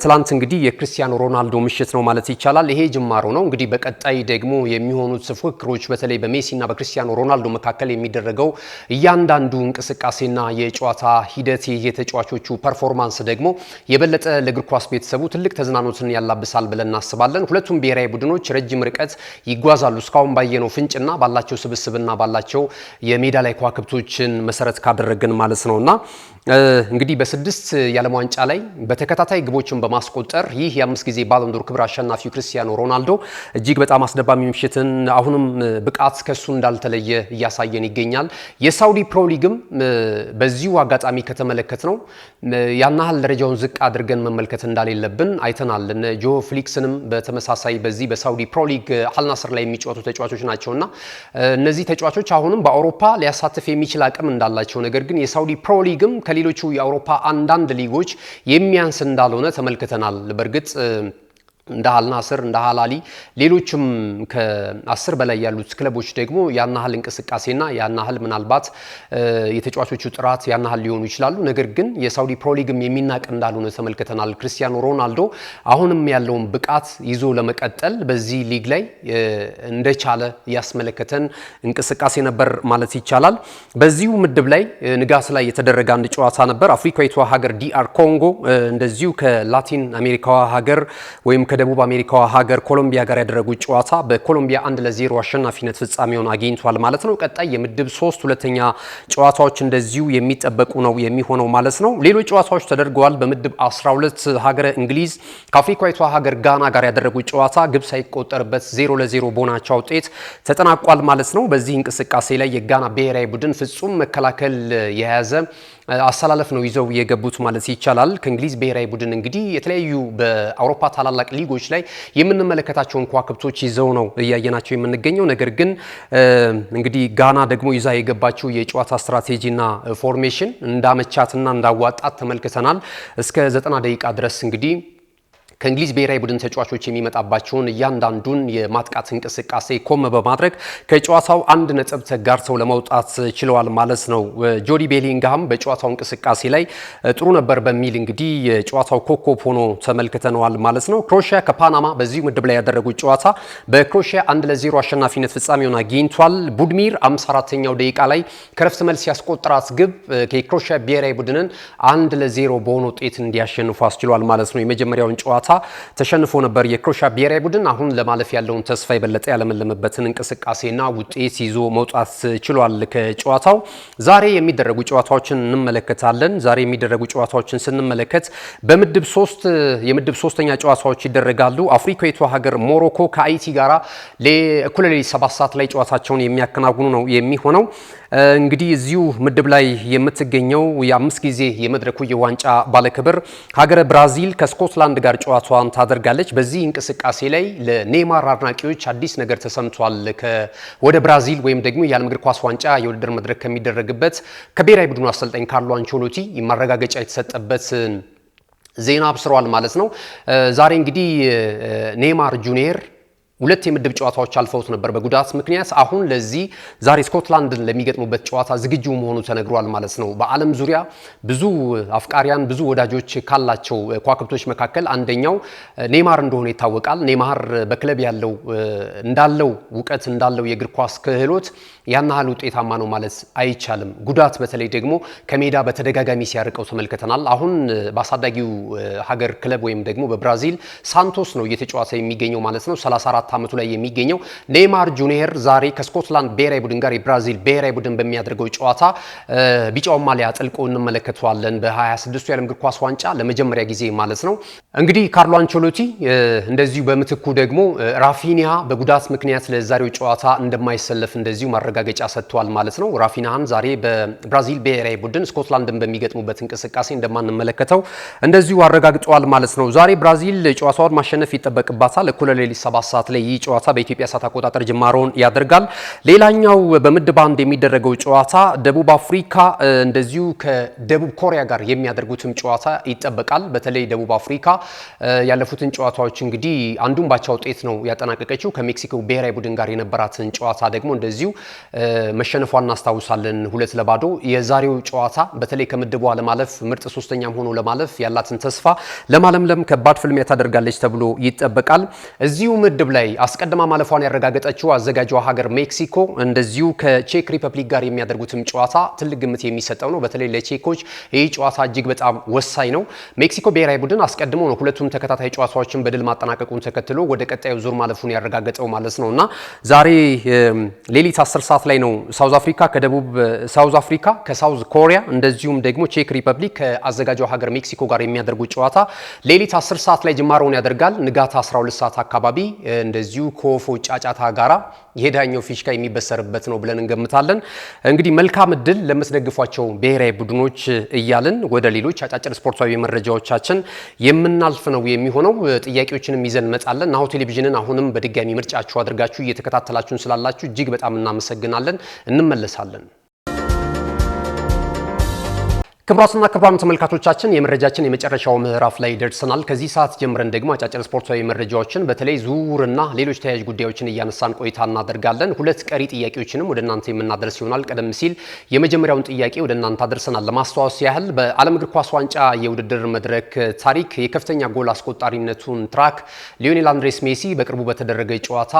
ትላንት እንግዲህ የክርስቲያኖ ሮናልዶ ምሽት ነው ማለት ይቻላል። ይሄ ጅማሮ ነው። እንግዲህ በቀጣይ ደግሞ የሚሆኑት ፉክክሮች በተለይ በሜሲና በክርስቲያኖ ሮናልዶ መካከል የሚደረገው እያንዳንዱ እንቅስቃሴና የጨዋታ ሂደት የተጫዋቾቹ ፐርፎርማንስ ደግሞ የበለጠ ለእግር ኳስ ቤተሰቡ ትልቅ ተዝናኖትን ያላብሳል ብለን እናስባለን። ሁለቱም ብሔራዊ ቡድኖች ረጅም ርቀት ይጓዛሉ እስካሁን ባየነው ፍንጭና ባላቸው ስብስብና ባላቸው የሜዳ ላይ ከዋክብቶችን መሰረት ካደረግን ማለት ነውና እንግዲህ በ6 የዓለም ዋንጫ ላይ በተከታታይ ግቦችን በማስቆጠር ይህ የ5 ጊዜ ባሎንዶር ክብር አሸናፊው ክርስቲያኖ ሮናልዶ እጅግ በጣም አስደባሚ ምሽትን አሁንም ብቃት ከሱ እንዳልተለየ እያሳየን ይገኛል። የሳውዲ ፕሮ ሊግም በዚሁ አጋጣሚ ከተመለከት ነው ያናህል ደረጃውን ዝቅ አድርገን መመልከት እንዳሌለብን አይተናል። ጆ ፍሊክስንም በተመሳሳይ በዚህ በሳውዲ ፕሮ ሊግ አልናስር ላይ የሚጫወቱ ተጫዋቾች ናቸውና እነዚህ ተጫዋቾች አሁንም በአውሮፓ ሊያሳትፍ የሚችል አቅም እንዳላቸው ነገር ግን የሳውዲ ፕሮ ሊግም ከሌሎቹ የአውሮፓ አንዳንድ ሊጎች የሚያንስ እንዳልሆነ ተመልክተናል። በእርግጥ እንደ አልናስር እንደ ሃላሊ ሌሎችም ከ10 በላይ ያሉት ክለቦች ደግሞ ያናህል እንቅስቃሴና ያናህል ምናልባት የተጫዋቾቹ ጥራት ያናህል ሊሆኑ ይችላሉ። ነገር ግን የሳውዲ ፕሮ ሊግም የሚናቅ እንዳልሆነ ተመልክተናል። ክርስቲያኖ ሮናልዶ አሁንም ያለውን ብቃት ይዞ ለመቀጠል በዚህ ሊግ ላይ እንደቻለ ያስመለከተን እንቅስቃሴ ነበር ማለት ይቻላል። በዚሁ ምድብ ላይ ንጋት ላይ የተደረገ አንድ ጨዋታ ነበር። አፍሪካዊቷ ሀገር ዲአር ኮንጎ እንደዚሁ ከላቲን አሜሪካዋ ሀገር ወይም ከደቡብ አሜሪካዋ ሀገር ኮሎምቢያ ጋር ያደረጉት ጨዋታ በኮሎምቢያ 1-0 አሸናፊነት ፍጻሜውን አግኝቷል ማለት ነው። ቀጣይ የምድብ 3 ሁለተኛ ጨዋታዎች እንደዚሁ የሚጠበቁ ነው የሚሆነው ማለት ነው። ሌሎች ጨዋታዎች ተደርገዋል። በምድብ 12 ሀገረ እንግሊዝ ከአፍሪካዊቷ ሀገር ጋና ጋር ያደረጉት ጨዋታ ግብ ሳይቆጠርበት 0-0 በሆናቻ ውጤት ተጠናቋል ማለት ነው። በዚህ እንቅስቃሴ ላይ የጋና ብሔራዊ ቡድን ፍጹም መከላከል የያዘ አሰላለፍ ነው ይዘው የገቡት ማለት ይቻላል። ከእንግሊዝ ብሔራዊ ቡድን እንግዲህ የተለያዩ በአውሮፓ ታላላቅ ሊጎች ላይ የምንመለከታቸውን ከዋክብቶች ይዘው ነው እያየናቸው የምንገኘው። ነገር ግን እንግዲህ ጋና ደግሞ ይዛ የገባችው የጨዋታ ስትራቴጂና ፎርሜሽን እንዳመቻትና እንዳዋጣት ተመልክተናል። እስከ 90 ደቂቃ ድረስ እንግዲህ ከእንግሊዝ ብሔራዊ ቡድን ተጫዋቾች የሚመጣባቸውን እያንዳንዱን የማጥቃት እንቅስቃሴ ቆም በማድረግ ከጨዋታው 1 ነጥብ ተጋርተው ለመውጣት ችለዋል ማለት ነው። ጆዲ ቤሊንግሃም በጨዋታው እንቅስቃሴ ላይ ጥሩ ነበር በሚል እንግዲህ የጨዋታው ኮከብ ሆኖ ተመልክተነዋል ማለት ነው። ክሮኤሺያ ከፓናማ በዚህ ምድብ ላይ ያደረጉት ጨዋታ በክሮኤሺያ 1-0 አሸናፊነት ፍጻሜውን አግኝቷል። ቡድሚር 54ኛው ደቂቃ ላይ ከረፍት መልስ ያስቆጠራት ግብ ከክሮኤሺያ ብሔራዊ ቡድንን 1-0 በሆነ ውጤት እንዲያሸንፉ አስችሏል ማለት ነው። የመጀመሪያውን ጨዋታ ተሸንፎ ነበር የክሮኤሺያ ብሔራዊ ቡድን። አሁን ለማለፍ ያለውን ተስፋ የበለጠ ያለመለመበትን እንቅስቃሴና ውጤት ይዞ መውጣት ችሏል ከጨዋታው። ዛሬ የሚደረጉ ጨዋታዎችን እንመለከታለን። ዛሬ የሚደረጉ ጨዋታዎችን ስንመለከት በምድብ 3 የምድብ 3ኛ ጨዋታዎች ይደረጋሉ። አፍሪካዊቷ ሀገር ሞሮኮ ከአይቲ ጋራ ለእኩለ ሌሊት 7 ሰዓት ላይ ጨዋታቸውን የሚያከናውኑ ነው የሚሆነው። እንግዲህ እዚሁ ምድብ ላይ የምትገኘው የ5 ጊዜ የመድረኩ የዋንጫ ባለክብር ሀገረ ብራዚል ከስኮትላንድ ጋር ጨዋታዋን ታደርጋለች። በዚህ እንቅስቃሴ ላይ ለኔይማር አድናቂዎች አዲስ ነገር ተሰምቷል። ወደ ብራዚል ወይም ደግሞ የዓለም እግር ኳስ ዋንጫ የውድድር መድረክ ከሚደረግበት ከብሔራዊ ቡድኑ አሰልጣኝ ካርሎ አንቸሎቲ ማረጋገጫ የተሰጠበት ዜና አብስሯል ማለት ነው። ዛሬ እንግዲህ ኔይማር ጁኒየር 2 የምድብ ጨዋታዎች አልፈውት ነበር በጉዳት ምክንያት። አሁን ለዚህ ዛሬ ስኮትላንድን ለሚገጥሙበት ጨዋታ ዝግጁ መሆኑ ተነግሯል ማለት ነው። በዓለም ዙሪያ ብዙ አፍቃሪያን ብዙ ወዳጆች ካላቸው ከዋክብቶች መካከል አንደኛው ኔይማር እንደሆነ ይታወቃል። ኔይማር በክለብ ያለው እንዳለው እውቀት እንዳለው የእግር ኳስ ክህሎት ያናህል ውጤታማ ነው ማለት አይቻልም። ጉዳት በተለይ ደግሞ ከሜዳ በተደጋጋሚ ሲያርቀው ተመልክተናል። አሁን በአሳዳጊው ሀገር ክለብ ወይም ደግሞ በብራዚል ሳንቶስ ነው እየተጫወተ የሚገኘው ማለት ነው። 34 የ34 ዓመቱ ላይ የሚገኘው ኔይማር ጁኒየር ዛሬ ከስኮትላንድ ብሔራዊ ቡድን ጋር የብራዚል ብሔራዊ ቡድን በሚያደርገው ጨዋታ ቢጫውን ማሊያ ጥልቆ እንመለከተዋለን። በ26ቱ የዓለም እግር ኳስ ዋንጫ ለመጀመሪያ ጊዜ ማለት ነው። እንግዲህ ካርሎ አንቸሎቲ እንደዚሁ በምትኩ ደግሞ ራፊኒያ በጉዳት ምክንያት ለዛሬው ጨዋታ እንደማይሰለፍ እንደዚሁ ማረጋገጫ ሰጥቷል ማለት ነው። ራፊኒያን ዛሬ በብራዚል ብሔራዊ ቡድን ስኮትላንድን በሚገጥሙበት እንቅስቃሴ እንደማንመለከተው እንደዚሁ አረጋግጠዋል ማለት ነው። ዛሬ ብራዚል ጨዋታውን ማሸነፍ ይጠበቅባታል። እኩለ ሌሊት 7 ሰዓት ላይ ይህ ጨዋታ በኢትዮጵያ ሰዓት አቆጣጠር ጅማሮውን ያደርጋል። ሌላኛው በምድብ አንድ የሚደረገው ጨዋታ ደቡብ አፍሪካ እንደዚሁ ከደቡብ ኮሪያ ጋር የሚያደርጉትም ጨዋታ ይጠበቃል። በተለይ ደቡብ አፍሪካ ያለፉትን ጨዋታዎች እንግዲህ አንዱን ባቻ ውጤት ነው ያጠናቀቀችው። ከሜክሲኮ ብሔራዊ ቡድን ጋር የነበራትን ጨዋታ ደግሞ እንደዚሁ መሸነፏን እናስታውሳለን 2-0። የዛሬው ጨዋታ በተለይ ከምድቧ ለማለፍ ምርጥ ሶስተኛም ሆኖ ለማለፍ ያላትን ተስፋ ለማለምለም ከባድ ፍልሚያ ታደርጋለች ተብሎ ይጠበቃል። እዚሁ ምድብ ላይ አስቀድማ ማለፏን ያረጋገጠችው አዘጋጇ ሀገር ሜክሲኮ እንደዚሁ ከቼክ ሪፐብሊክ ጋር የሚያደርጉትም ጨዋታ ትልቅ ግምት የሚሰጠው ነው። በተለይ ለቼኮች ይህ ጨዋታ እጅግ በጣም ወሳኝ ነው። ሜክሲኮ ብሔራዊ ቡድን አስቀድሞ ነው ሁለቱም ተከታታይ ጨዋታዎችን በድል ማጠናቀቁን ተከትሎ ወደ ቀጣዩ ዙር ማለፉን ያረጋገጠው ማለት ነው እና ዛሬ ሌሊት 10 ሰዓት ላይ ነው ሳውዝ አፍሪካ ከሳውዝ ኮሪያ እንደዚሁም ደግሞ ቼክ ሪፐብሊክ ከአዘጋጇ ሀገር ሜክሲኮ ጋር የሚያደርጉት ጨዋታ ሌሊት 10 ሰዓት ላይ ጅማሮውን ያደርጋል። ንጋት 12 ሰዓት አካባቢ እንደዚሁ ከወፎ ጫጫታ ጋራ የዳኛው ፊሽካ የሚበሰርበት ነው ብለን እንገምታለን። እንግዲህ መልካም እድል ለምትደግፏቸው ብሔራዊ ቡድኖች እያልን ወደ ሌሎች አጫጭር ስፖርታዊ መረጃዎቻችን የምናልፍ ነው የሚሆነው። ጥያቄዎችንም ይዘን እንመጣለን። ናሁ ቴሌቪዥንን አሁንም በድጋሚ ምርጫችሁ አድርጋችሁ እየተከታተላችሁን ስላላችሁ እጅግ በጣም እናመሰግናለን። እንመለሳለን። ክቡራትና ክቡራን ተመልካቾቻችን የመረጃችን የመጨረሻው ምዕራፍ ላይ ደርሰናል። ከዚህ ሰዓት ጀምረን ደግሞ አጫጭር ስፖርታዊ መረጃዎችን በተለይ ዝውውርና ሌሎች ተያያዥ ጉዳዮችን እያነሳን ቆይታ እናደርጋለን። ሁለት ቀሪ ጥያቄዎችንም ወደ እናንተ የምናደርስ ይሆናል። ቀደም ሲል የመጀመሪያውን ጥያቄ ወደ እናንተ አድርሰናል። ለማስታወስ ያህል በዓለም እግር ኳስ ዋንጫ የውድድር መድረክ ታሪክ የከፍተኛ ጎል አስቆጣሪነቱን ትራክ ሊዮኔል አንድሬስ ሜሲ በቅርቡ በተደረገ ጨዋታ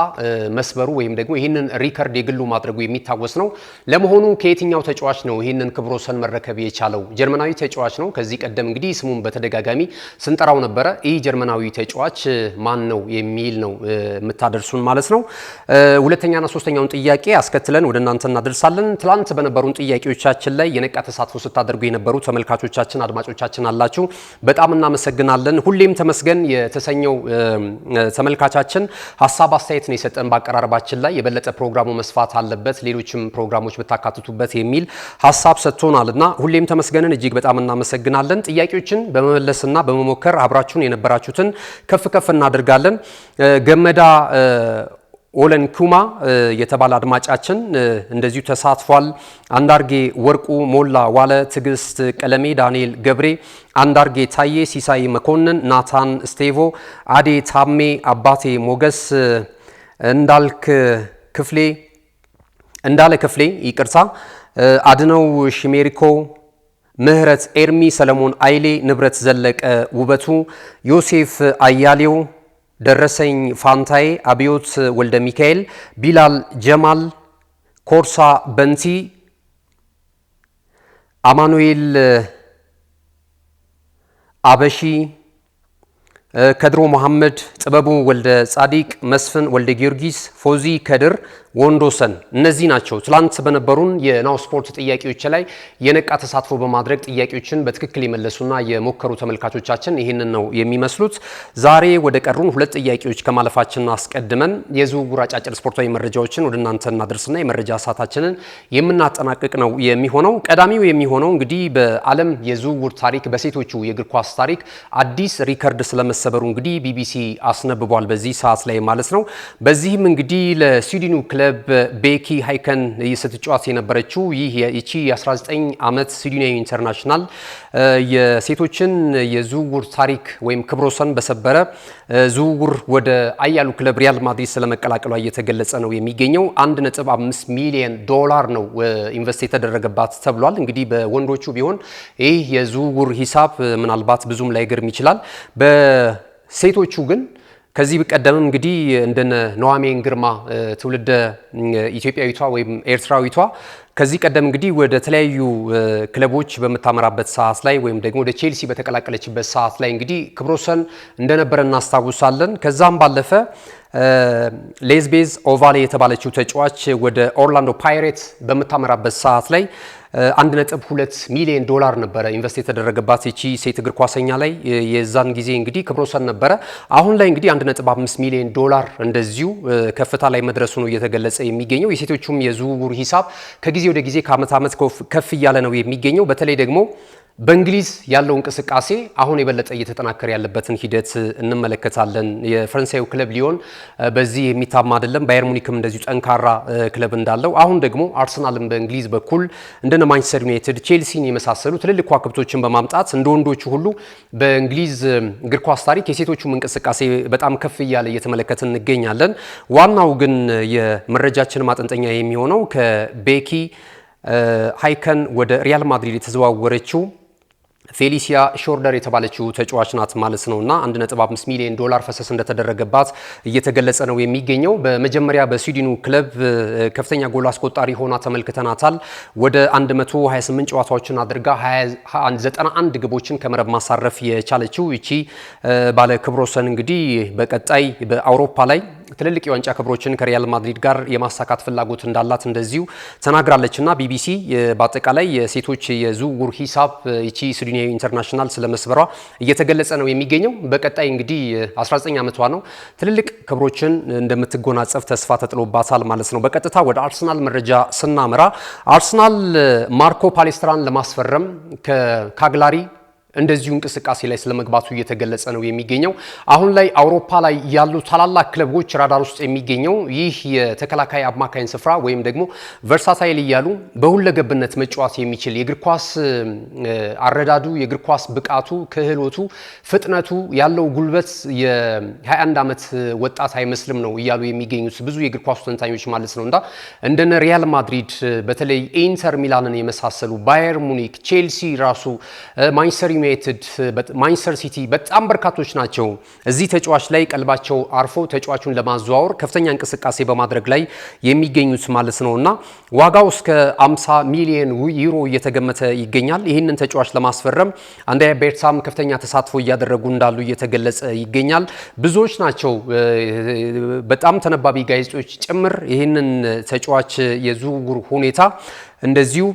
መስበሩ ወይም ደግሞ ይህንን ሪከርድ የግሉ ማድረጉ የሚታወስ ነው። ለመሆኑ ከየትኛው ተጫዋች ነው ይህንን ክብረ ወሰን መረከብ የቻለው? ጀርመናዊ ተጫዋች ነው። ከዚህ ቀደም እንግዲህ ስሙን በተደጋጋሚ ስንጠራው ነበረ። ይህ ጀርመናዊ ተጫዋች ማን ነው የሚል ነው የምታደርሱን ማለት ነው። ሁለተኛና ሶስተኛውን ጥያቄ አስከትለን ወደ እናንተ እናደርሳለን። ትላንት በነበሩን ጥያቄዎቻችን ላይ የነቃ ተሳትፎ ስታደርጉ የነበሩ ተመልካቾቻችን፣ አድማጮቻችን አላችሁ። በጣም እናመሰግናለን። ሁሌም ተመስገን የተሰኘው ተመልካቻችን ሀሳብ አስተያየት ነው የሰጠን በአቀራረባችን ላይ የበለጠ ፕሮግራሙ መስፋት አለበት፣ ሌሎችም ፕሮግራሞች ብታካትቱበት የሚል ሀሳብ ሰጥቶናልና ሁሌም ተመስገን እጅግ በጣም እናመሰግናለን። ጥያቄዎችን በመመለስና በመሞከር አብራችሁን የነበራችሁትን ከፍ እናደርጋለን። ገመዳ ኦለንኩማ የተባለ አድማጫችን እንደዚሁ ተሳትፏል። አንዳርጌ ወርቁ፣ ሞላ ዋለ፣ ትግስት ቀለሜ፣ ዳንኤል ገብሬ፣ አንዳርጌ ታዬ፣ ሲሳይ መኮንን፣ ናታን ስቴቮ፣ አዴ ታሜ፣ አባቴ ሞገስ፣ እንዳለ ክፍሌ ይቅርታ፣ አድነው ሽሜሪኮ፣ ምህረት ኤርሚ፣ ሰለሞን አይሌ፣ ንብረት ዘለቀ፣ ውበቱ ዮሴፍ፣ አያሌው ደረሰኝ፣ ፋንታዬ፣ አብዮት ወልደ ሚካኤል፣ ቢላል ጀማል፣ ኮርሳ በንቲ፣ አማኑኤል አበሺ፣ ከድሮ መሐመድ፣ ጥበቡ ወልደ ጻዲቅ፣ መስፍን ወልደ ጊዮርጊስ፣ ፎዚ ከድር፣ ወንዶሰን እነዚህ ናቸው። ትላንት በነበሩን የናሁ ስፖርት ጥያቄዎች ላይ የነቃ ተሳትፎ በማድረግ ጥያቄዎችን በትክክል የመለሱና የሞከሩ ተመልካቾቻችን ይህንን ነው የሚመስሉት። ዛሬ ወደ ቀሩን ሁለት ጥያቄዎች ከማለፋችን አስቀድመን የዝውውር አጫጭር ስፖርታዊ መረጃዎችን ወደ እናንተ እናደርስና የመረጃ ሰዓታችንን የምናጠናቅቅ ነው የሚሆነው። ቀዳሚው የሚሆነው እንግዲህ በዓለም የዝውውር ታሪክ በሴቶቹ የእግር ኳስ ታሪክ አዲስ ሪከርድ ስለመሰበሩ እንግዲህ ቢቢሲ አስነብቧል በዚህ ሰዓት ላይ ማለት ነው። በዚህም እንግዲህ ለስዊድኑ ክለብ ቤኪ ሃይከን ስትጫወት የነበረችው ይቺ የ19 ዓመት ስዊድናዊ ኢንተርናሽናል የሴቶችን የዝውውር ታሪክ ወይም ክብረ ወሰን በሰበረ ዝውውር ወደ አያሉ ክለብ ሪያል ማድሪድ ስለመቀላቀሏ እየተገለጸ ነው የሚገኘው። 1.5 ሚሊዮን ዶላር ነው ኢንቨስት የተደረገባት ተብሏል። እንግዲህ በወንዶቹ ቢሆን ይህ የዝውውር ሂሳብ ምናልባት ብዙም ላይገርም ይችላል። በሴቶቹ ግን ከዚህ በቀደምም እንግዲህ እንደነ ኑሐሚን ግርማ ትውልደ ኢትዮጵያዊቷ ወይም ኤርትራዊቷ ከዚህ ቀደም እንግዲህ ወደ ተለያዩ ክለቦች በመታመራበት ሰዓት ላይ ወይም ደግሞ ወደ ቼልሲ በተቀላቀለችበት ሰዓት ላይ እንግዲህ ክብረ ወሰን እንደነበረ እናስታውሳለን። ከዛም ባለፈ ሌዝቤዝ ኦቫሌ የተባለችው ተጫዋች ወደ ኦርላንዶ ፓይሬትስ በመታመራበት ሰዓት ላይ $1.2 ሚሊዮን ነበረ ኢንቨስት የተደረገባት እቺ ሴት እግር ኳሰኛ ላይ የዛን ጊዜ እንግዲህ ክብረ ወሰን ነበረ። አሁን ላይ እንግዲህ $1.5 ሚሊዮን እንደዚሁ ከፍታ ላይ መድረሱ ነው እየተገለጸ የሚገኘው። የሴቶቹም የዝውውር ሂሳብ ከጊዜ ወደ ጊዜ ከዓመት ዓመት ከፍ እያለ ነው የሚገኘው። በተለይ ደግሞ በእንግሊዝ ያለው እንቅስቃሴ አሁን የበለጠ እየተጠናከረ ያለበትን ሂደት እንመለከታለን። የፈረንሳዩ ክለብ ሊዮን በዚህ የሚታማ አይደለም። ባየር ሙኒክም እንደዚሁ ጠንካራ ክለብ እንዳለው አሁን ደግሞ አርሰናልም በእንግሊዝ በኩል እንደነ ማንቸስተር ዩናይትድ፣ ቼልሲን የመሳሰሉ ትልልቅ ከዋክብቶችን በማምጣት እንደ ወንዶቹ ሁሉ በእንግሊዝ እግር ኳስ ታሪክ የሴቶቹም እንቅስቃሴ በጣም ከፍ እያለ እየተመለከትን እንገኛለን። ዋናው ግን የመረጃችን ማጠንጠኛ የሚሆነው ከቤኪ ሃይከን ወደ ሪያል ማድሪድ የተዘዋወረችው ፌሊሲያ ሾርደር የተባለችው ተጫዋች ናት ማለት ነውና $1.5 ሚሊዮን ፈሰስ እንደተደረገባት እየተገለጸ ነው የሚገኘው። በመጀመሪያ በስዊድኑ ክለብ ከፍተኛ ጎል አስቆጣሪ ሆና ተመልክተናታል። ወደ 128 ጨዋታዎችን አድርጋ 91 ግቦችን ከመረብ ማሳረፍ የቻለችው እቺ ባለ ክብረ ወሰን እንግዲህ በቀጣይ በአውሮፓ ላይ ትልልቅ የዋንጫ ክብሮችን ከሪያል ማድሪድ ጋር የማሳካት ፍላጎት እንዳላት እንደዚሁ ተናግራለችና ቢቢሲ በአጠቃላይ የሴቶች የዝውውር ሂሳብ እቺ ስዊድናዊ ኢንተርናሽናል ስለመስበሯ እየተገለጸ ነው የሚገኘው። በቀጣይ እንግዲህ 19 ዓመቷ ነው። ትልልቅ ክብሮችን እንደምትጎናጸፍ ተስፋ ተጥሎባታል ማለት ነው። በቀጥታ ወደ አርሰናል መረጃ ስናመራ አርሰናል ማርኮ ፓሌስትራን ለማስፈረም ከካግላሪ እንደዚሁ እንቅስቃሴ ላይ ስለመግባቱ እየተገለጸ ነው የሚገኘው። አሁን ላይ አውሮፓ ላይ ያሉ ታላላቅ ክለቦች ራዳር ውስጥ የሚገኘው ይህ የተከላካይ አማካኝ ስፍራ ወይም ደግሞ ቨርሳታይል እያሉ በሁለገብነት መጫወት የሚችል የእግር ኳስ አረዳዱ፣ የእግር ኳስ ብቃቱ፣ ክህሎቱ፣ ፍጥነቱ ያለው ጉልበት የ21 ዓመት ወጣት አይመስልም ነው እያሉ የሚገኙት ብዙ የእግር ኳስ ተንታኞች ማለት ነው። እንደነ ሪያል ማድሪድ በተለይ ኢንተር ሚላንን የመሳሰሉ ባየር ሙኒክ፣ ቼልሲ ራሱ ማንቸስተር ዩናይትድ፣ ማንቸስተር ሲቲ በጣም በርካቶች ናቸው እዚህ ተጫዋች ላይ ቀልባቸው አርፎ ተጫዋቹን ለማዘዋወር ከፍተኛ እንቅስቃሴ በማድረግ ላይ የሚገኙት ማለት ነውና ዋጋው እስከ 50 ሚሊዮን ዩሮ እየተገመተ ይገኛል። ይህንን ተጫዋች ለማስፈረም አንድሪያ ቤርታም ከፍተኛ ተሳትፎ እያደረጉ እንዳሉ እየተገለጸ ይገኛል። ብዙዎች ናቸው በጣም ተነባቢ ጋዜጦች ጭምር ይህንን ተጫዋች የዝውውር ሁኔታ እንደዚሁ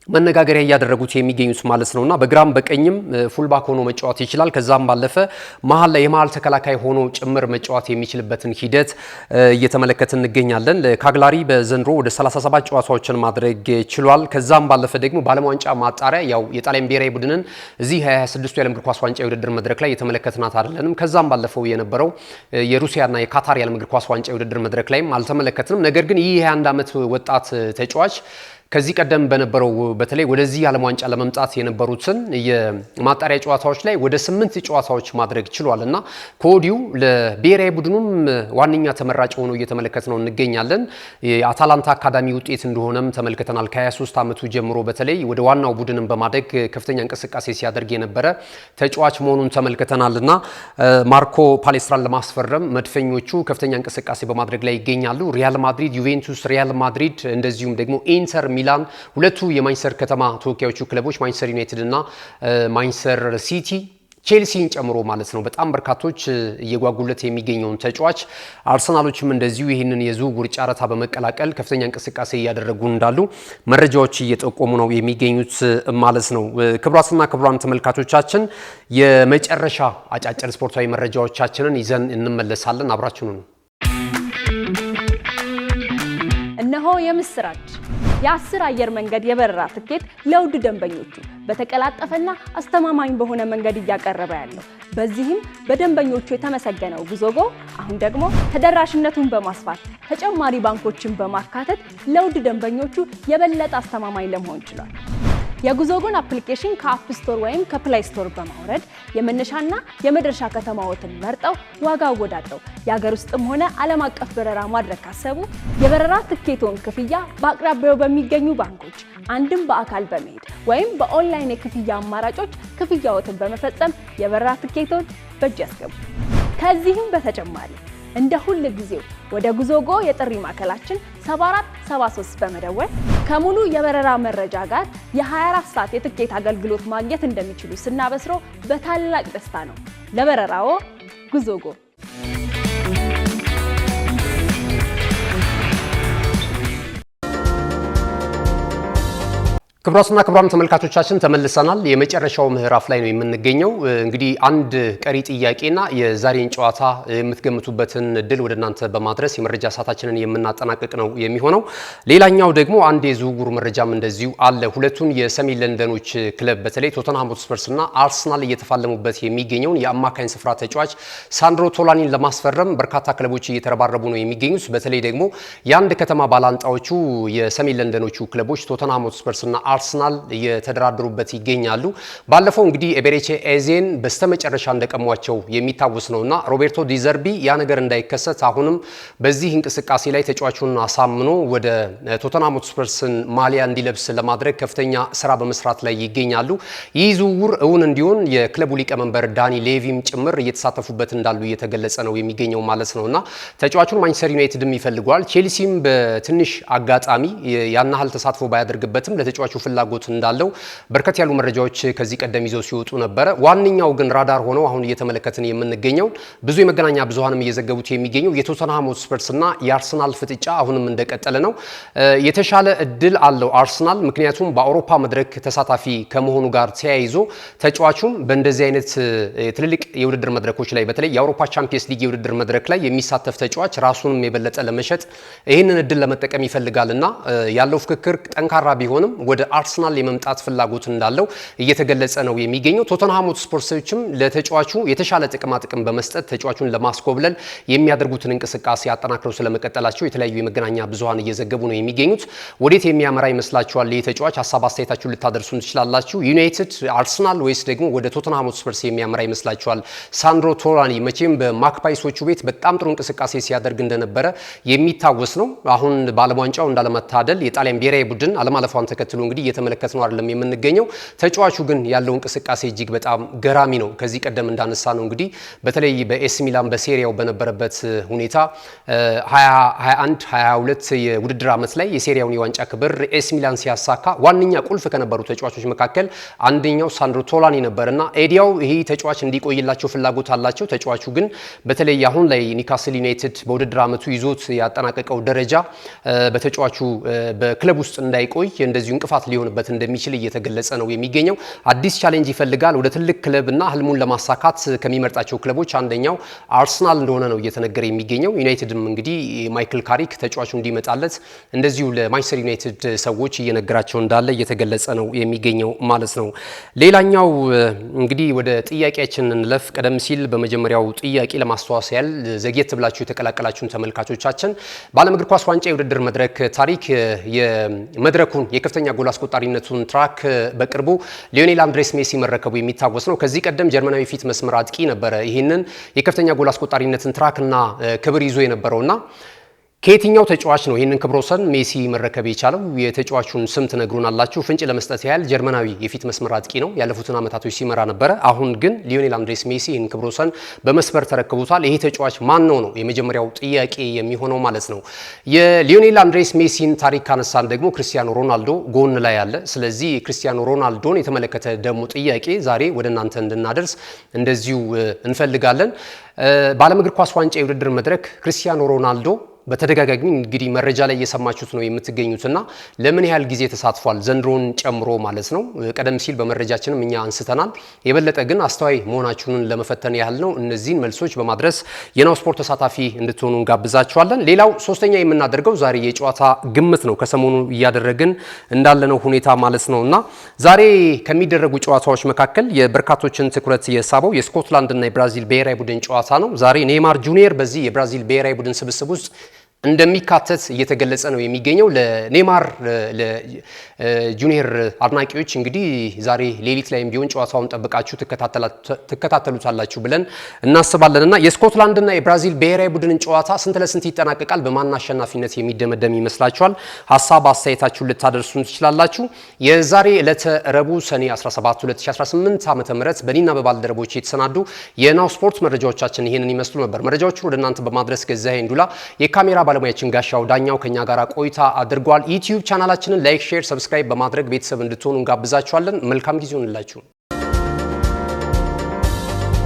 መነጋገሪያ እያደረጉት የሚገኙት ማለት ነውና በግራም በቀኝም ፉልባክ ሆኖ መጫወት ይችላል። ከዛም ባለፈ መሃል ላይ የመሃል ተከላካይ ሆኖ ጭምር መጫወት የሚችልበትን ሂደት እየተመለከትን እንገኛለን። ካግላሪ በዘንድሮ ወደ 37 ጨዋታዎችን ማድረግ ችሏል። ከዛም ባለፈ ደግሞ በዓለም ዋንጫ ማጣሪያ ያው የጣሊያን ብሔራዊ ቡድንን እዚህ 26ቱ የዓለም እግር ኳስ ዋንጫ የውድድር መድረክ ላይ የተመለከትናት አይደለንም። ከዛም ባለፈው የነበረው የሩሲያና የካታር የዓለም እግር ኳስ ዋንጫ የውድድር መድረክ ላይም አልተመለከትንም። ነገር ግን ይህ የ21 ዓመት ወጣት ተጫዋች ከዚህ ቀደም በነበረው በተለይ ወደዚህ ዓለም ዋንጫ ለመምጣት የነበሩትን የማጣሪያ ጨዋታዎች ላይ ወደ 8 ጨዋታዎች ማድረግ ችሏልና ከወዲሁ ለብሔራዊ ቡድኑም ዋነኛ ተመራጭ ሆኖ እየተመለከትነው እንገኛለን። የአታላንታ አካዳሚ ውጤት እንደሆነም ተመልክተናል። ከ23 ዓመቱ ጀምሮ በተለይ ወደ ዋናው ቡድንም በማደግ ከፍተኛ እንቅስቃሴ ሲያደርግ የነበረ ተጫዋች መሆኑን ተመልክተናልና ማርኮ ፓሌስትራን ለማስፈረም መድፈኞቹ ከፍተኛ እንቅስቃሴ በማድረግ ላይ ይገኛሉ። ሪያል ማድሪድ፣ ዩቬንቱስ፣ ሪያል ማድሪድ እንደዚሁም ደግሞ ኢንተር ሚላን ሁለቱ የማንቸስተር ከተማ ተወካዮቹ ክለቦች ማንቸስተር ዩናይትድ እና ማንቸስተር ሲቲ ቼልሲን ጨምሮ ማለት ነው በጣም በርካቶች እየጓጉለት የሚገኘውን ተጫዋች አርሰናሎችም እንደዚሁ ይህንን የዝውውር ጨረታ በመቀላቀል ከፍተኛ እንቅስቃሴ እያደረጉ እንዳሉ መረጃዎች እየጠቆሙ ነው የሚገኙት ማለት ነው። ክቡራትና ክቡራን ተመልካቾቻችን የመጨረሻ አጫጭር ስፖርታዊ መረጃዎቻችንን ይዘን እንመለሳለን። አብራችሁን ነው። እነሆ የምስራች የ10 አየር መንገድ የበረራ ትኬት ለውድ ደንበኞቹ በተቀላጠፈና አስተማማኝ በሆነ መንገድ እያቀረበ ያለው። በዚህም በደንበኞቹ የተመሰገነው ጉዞጎ አሁን ደግሞ ተደራሽነቱን በማስፋት ተጨማሪ ባንኮችን በማካተት ለውድ ደንበኞቹ የበለጠ አስተማማኝ ለመሆን ችሏል። የጉዞጎን አፕሊኬሽን ከአፕ ስቶር ወይም ከፕላይ ስቶር በማውረድ የመነሻና የመድረሻ ከተማዎትን መርጠው ዋጋ አወዳድረው የሀገር ውስጥም ሆነ ዓለም አቀፍ በረራ ማድረግ ካሰቡ የበረራ ትኬቶን ክፍያ በአቅራቢያው በሚገኙ ባንኮች አንድም በአካል በመሄድ ወይም በኦንላይን የክፍያ አማራጮች ክፍያዎትን በመፈጸም የበረራ ትኬቶን በእጅ ያስገቡ። ከዚህም በተጨማሪ እንደ ሁል ጊዜው ወደ ጉዞጎ የጥሪ ማዕከላችን 7473 በመደወል ከሙሉ የበረራ መረጃ ጋር የ24 ሰዓት የትኬት አገልግሎት ማግኘት እንደሚችሉ ስናበስሮ በታላቅ ደስታ ነው። ለበረራዎ ጉዞጎ። ክቡራትና ክቡራን ተመልካቾቻችን ተመልሰናል። የመጨረሻው ምዕራፍ ላይ ነው የምንገኘው። እንግዲህ አንድ ቀሪ ጥያቄና የዛሬን ጨዋታ የምትገምቱበትን እድል ወደ እናንተ በማድረስ የመረጃ ሰዓታችንን የምናጠናቅቅ ነው የሚሆነው። ሌላኛው ደግሞ አንድ የዝውውር መረጃም እንደዚሁ አለ። ሁለቱን የሰሜን ለንደኖች ክለብ በተለይ ቶተንሃም ሆትስፐርስና አርሰናል እየተፋለሙበት የሚገኘውን የአማካኝ ስፍራ ተጫዋች ሳንድሮ ቶላኒን ለማስፈረም በርካታ ክለቦች እየተረባረቡ ነው የሚገኙት። በተለይ ደግሞ የአንድ ከተማ ባላንጣዎቹ የሰሜን ለንደኖቹ ክለቦች ቶተንሃም ሆትስፐርስና አርሰናል እየተደራደሩበት ይገኛሉ። ባለፈው እንግዲህ ኤቤሬቺ ኤዜን በስተመጨረሻ እንደቀሟቸው የሚታወስ ነውና ሮቤርቶ ዲዘርቢ ያ ነገር እንዳይከሰት አሁንም በዚህ እንቅስቃሴ ላይ ተጫዋቹን አሳምኖ ወደ ቶተንሃም ሆትስፐርስን ማሊያ እንዲለብስ ለማድረግ ከፍተኛ ስራ በመስራት ላይ ይገኛሉ። ይህ ዝውውር እውን እንዲሆን የክለቡ ሊቀመንበር ዳኒ ሌቪም ጭምር እየተሳተፉበት እንዳሉ እየተገለጸ ነው የሚገኘው ማለት ነውና ተጫዋቹን ማንቸስተር ዩናይትድም ይፈልገዋል። ቼልሲም በትንሽ አጋጣሚ ያናህል ተሳትፎ ባያደርግበትም ለተጫዋቹ ፍላጎት እንዳለው በርከት ያሉ መረጃዎች ከዚህ ቀደም ይዘው ሲወጡ ነበረ። ዋንኛው ግን ራዳር ሆነው አሁን እየተመለከትን የምንገኘው ብዙ የመገናኛ ብዙሃንም እየዘገቡት የሚገኘው የቶተንሃም ሆትስፐርስና የአርሰናል ፍጥጫ አሁንም እንደቀጠለ ነው። የተሻለ እድል አለው አርሰናል፣ ምክንያቱም በአውሮፓ መድረክ ተሳታፊ ከመሆኑ ጋር ተያይዞ ተጫዋቹም በእንደዚህ አይነት ትልልቅ የውድድር መድረኮች ላይ በተለይ የአውሮፓ ቻምፒየንስ ሊግ የውድድር መድረክ ላይ የሚሳተፍ ተጫዋች ራሱንም የበለጠ ለመሸጥ ይህንን እድል ለመጠቀም ይፈልጋልና ያለው ፍክክር ጠንካራ ቢሆንም ወደ አርሰናል የመምጣት ፍላጎት እንዳለው እየተገለጸ ነው የሚገኘው። ቶተንሃም ሆትስፐርሶችም ለተጫዋቹ የተሻለ ጥቅም በመስጠት ተጫዋቹን ለማስኮብለል የሚያደርጉትን እንቅስቃሴ አጠናክረው ስለመቀጠላቸው የተለያዩ የመገናኛ ብዙሃን እየዘገቡ ነው የሚገኙት። ወዴት የሚያመራ ይመስላችኋል? ይህ ተጫዋች ሀሳብ አስተያየታችሁን ልታደርሱን ትችላላችሁ። ዩናይትድ፣ አርሰናል ወይስ ደግሞ ወደ ቶተንሃም ሆትስፐርስ የሚያመራ ይመስላችኋል? ሳንድሮ ቶላኒ መቼም በማክፓይሶቹ ቤት በጣም ጥሩ እንቅስቃሴ ሲያደርግ እንደነበረ የሚታወስ ነው። አሁን በዓለም ዋንጫው እንዳለመታደል የጣሊያን ብሔራዊ ቡድን አለማለፏን ተከትሎ እንግዲህ እየተመለከት ነው አይደለም የምንገኘው። ተጫዋቹ ግን ያለው እንቅስቃሴ እጅግ በጣም ገራሚ ነው። ከዚህ ቀደም እንዳነሳ ነው እንግዲህ በተለይ በኤስ ሚላን በሴሪያው በነበረበት ሁኔታ 21 22 የውድድር ዓመት ላይ የሴሪያውን የዋንጫ ክብር ኤስ ሚላን ሲያሳካ ዋነኛ ቁልፍ ከነበሩ ተጫዋቾች መካከል አንደኛው ሳንድሮ ቶላኒ ነበርና ኤዲያው ይሄ ተጫዋች እንዲቆይላቸው ፍላጎት አላቸው። ተጫዋቹ ግን በተለይ አሁን ላይ ኒውካስል ዩናይትድ በውድድር ዓመቱ ይዞት ያጠናቀቀው ደረጃ በተጫዋቹ በክለብ ውስጥ እንዳይቆይ እንደዚሁ እንቅፋት ሊሆንበት እንደሚችል እየተገለጸ ነው የሚገኘው። አዲስ ቻሌንጅ ይፈልጋል። ወደ ትልቅ ክለብና ህልሙን ለማሳካት ከሚመርጣቸው ክለቦች አንደኛው አርሰናል እንደሆነ ነው እየተነገረ የሚገኘው። ዩናይትድም እንግዲህ ማይክል ካሪክ ተጫዋቹ እንዲመጣለት እንደዚሁ ለማንቸስተር ዩናይትድ ሰዎች እየነገራቸው እንዳለ እየተገለጸ ነው የሚገኘው ማለት ነው። ሌላኛው እንግዲህ ወደ ጥያቄያችን እንለፍ። ቀደም ሲል በመጀመሪያው ጥያቄ ለማስተዋወስ ያህል ዘግየት ብላችሁ የተቀላቀላችሁን ተመልካቾቻችን በዓለም እግር ኳስ ዋንጫ የውድድር መድረክ ታሪክ የመድረኩን የከፍተኛ ጎል አስቆጣሪነቱን ትራክ በቅርቡ ሊዮኔል አንድሬስ ሜሲ መረከቡ የሚታወስ ነው። ከዚህ ቀደም ጀርመናዊ ፊት መስመር አጥቂ ነበረ ይህንን የከፍተኛ ጎል አስቆጣሪነትን ትራክና ክብር ይዞ የነበረውና ከየትኛው ተጫዋች ነው ይህንን ክብረ ወሰን ሜሲ መረከብ የቻለው? የተጫዋቹን ስም ትነግሩናላችሁ። ፍንጭ ለመስጠት ያህል ጀርመናዊ የፊት መስመር አጥቂ ነው። ያለፉትን ዓመታቶች ሲመራ ነበረ። አሁን ግን ሊዮኔል አንድሬስ ሜሲ ይህን ክብረ ወሰን በመስመር ተረክቦታል። ይሄ ተጫዋች ማን ነው ነው የመጀመሪያው ጥያቄ የሚሆነው ማለት ነው። የሊዮኔል አንድሬስ ሜሲን ታሪክ ካነሳን ደግሞ ክርስቲያኖ ሮናልዶ ጎን ላይ አለ። ስለዚህ ክርስቲያኖ ሮናልዶን የተመለከተ ደግሞ ጥያቄ ዛሬ ወደ እናንተ እንድናደርስ እንደዚሁ እንፈልጋለን። በዓለም እግር ኳስ ዋንጫ የውድድር መድረክ ክርስቲያኖ ሮናልዶ በተደጋጋሚ እንግዲህ መረጃ ላይ እየሰማችሁት ነው የምትገኙትና ለምን ያህል ጊዜ ተሳትፏል ዘንድሮን ጨምሮ ማለት ነው። ቀደም ሲል በመረጃችንም እኛ አንስተናል። የበለጠ ግን አስተዋይ መሆናችሁን ለመፈተን ያህል ነው። እነዚህን መልሶች በማድረስ የናሁ ስፖርት ተሳታፊ እንድትሆኑ እንጋብዛችኋለን። ሌላው ሶስተኛ የምናደርገው ዛሬ የጨዋታ ግምት ነው። ከሰሞኑ እያደረግን እንዳለነው ሁኔታ ማለት ነውና ዛሬ ከሚደረጉ ጨዋታዎች መካከል የበርካቶችን ትኩረት የሳበው የስኮትላንድና የብራዚል ብሔራዊ ቡድን ጨዋታ ነው። ዛሬ ኔይማር ጁኒየር በዚህ የብራዚል ብሔራዊ ቡድን ስብስብ ውስጥ እንደሚካተት እየተገለጸ ነው የሚገኘው። ለኔማር ለጁኒየር አድናቂዎች እንግዲህ ዛሬ ሌሊት ላይም ቢሆን ጨዋታውን ጠብቃችሁ ትከታተሉታላችሁ ብለን እናስባለንና የስኮትላንድና የብራዚል ብሔራዊ ቡድንን ጨዋታ ስንት ለስንት ይጠናቀቃል፣ በማን አሸናፊነት የሚደመደም ይመስላችኋል? ሀሳብ አስተያየታችሁን ልታደርሱን ትችላላችሁ። የዛሬ ዕለተ ረቡዕ ሰኔ 17 2018 ዓ.ም በኒና በባልደረቦች የተሰናዱ የናሁ ስፖርት መረጃዎቻችን ይሄንን ይመስሉ ነበር። መረጃዎቹን ወደ እናንተ በማድረስ ገዛኸኝ እንዱላ የካሜራ ባለሙያችን ጋሻው ዳኛው ከኛ ጋር ቆይታ አድርጓል። ዩቲዩብ ቻናላችንን ላይክ፣ ሼር፣ ሰብስክራይብ በማድረግ ቤተሰብ እንድትሆኑ እንጋብዛችኋለን። መልካም ጊዜ ይሁንላችሁ።